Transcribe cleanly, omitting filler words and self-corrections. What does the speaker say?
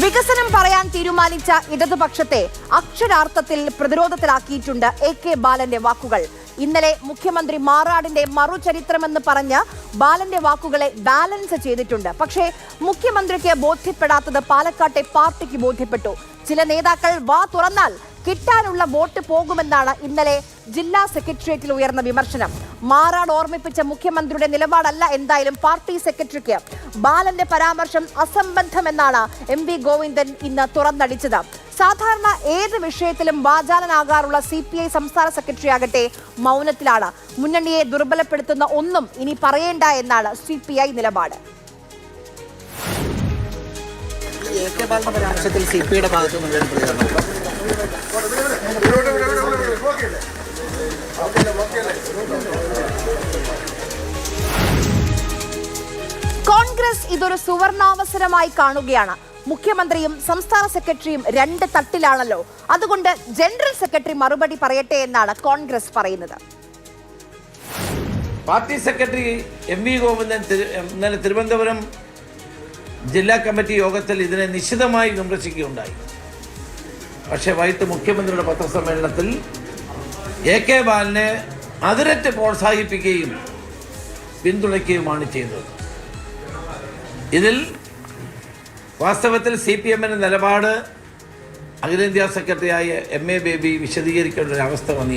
വികസനം പറയാൻ തീരുമാനിച്ച ഇടതുപക്ഷത്തെ അക്ഷരാർത്ഥത്തിൽ പ്രതിരോധത്തിലാക്കിയിട്ടുണ്ട് AK ബാലന്റെ വാക്കുകൾ. ഇന്നലെ മുഖ്യമന്ത്രി മാറാടിന്റെ മറുചരിത്രമെന്ന് പറഞ്ഞ് ബാലന്റെ വാക്കുകളെ ബാലൻസ് ചെയ്തിട്ടുണ്ട്. പക്ഷേ മുഖ്യമന്ത്രിക്ക് ബോധ്യപ്പെടാത്തത് പാലക്കാട്ടെ പാർട്ടിക്ക് ബോധ്യപ്പെട്ടു. ചില നേതാക്കൾ വാ തുറന്നാൽ കിട്ടാനുള്ള വോട്ട് പോകുമെന്നാണ് ഇന്നലെ ജില്ലാ സെക്രട്ടേറിയറ്റിൽ ഉയർന്ന വിമർശനം. മാറാട് ഓർമ്മിപ്പിച്ച മുഖ്യമന്ത്രിയുടെ നിലപാടല്ല എന്തായാലും പാർട്ടി സെക്രട്ടറിക്ക്. ബാലന്റെ പരാമർശം അസംബന്ധമെന്നാണ് MV ഗോവിന്ദൻ ഇന്ന് തുറന്നടിച്ചത്. സാധാരണ ഏത് വിഷയത്തിലും വാചാലനാകാറുള്ള CPI സംസ്ഥാന സെക്രട്ടറി ആകട്ടെ മൗനത്തിലാണ്. മുന്നണിയെ ദുർബലപ്പെടുത്തുന്ന ഒന്നും ഇനി പറയേണ്ട എന്നാണ് CPI നിലപാട്. കോൺഗ്രസ് ഇതൊരു സുവർണാവസരമായി കാണുകയാണ്. മുഖ്യമന്ത്രിയും സംസ്ഥാന സെക്രട്ടറിയും രണ്ട് തട്ടിലാണല്ലോ. അതുകൊണ്ട് ജനറൽ സെക്രട്ടറി മറുപടി പറയട്ടെ എന്നാണ് കോൺഗ്രസ് പറയുന്നത്. പാർട്ടി സെക്രട്ടറി MV ഗോവിന്ദൻ ഇന്നലെ തിരുവനന്തപുരം ജില്ലാ കമ്മിറ്റി യോഗത്തിൽ ഇതിനെ നിശിതമായി വിമർശിക്കുകയുണ്ടായി. പക്ഷേ വൈകിട്ട് മുഖ്യമന്ത്രിയുടെ പത്രസമ്മേളനത്തിൽ AK ബാലനെ അതിരറ്റ് പ്രോത്സാഹിപ്പിക്കുകയും പിന്തുണയ്ക്കുകയുമാണ് ചെയ്തത്. ഇതിൽ വാസ്തവത്തിൽ CPM-ന്റെ നിലപാട് അഖിലേന്ത്യാ സെക്രട്ടറിയായ MA ബേബി വിശദീകരിക്കേണ്ട ഒരു അവസ്ഥ വന്നു.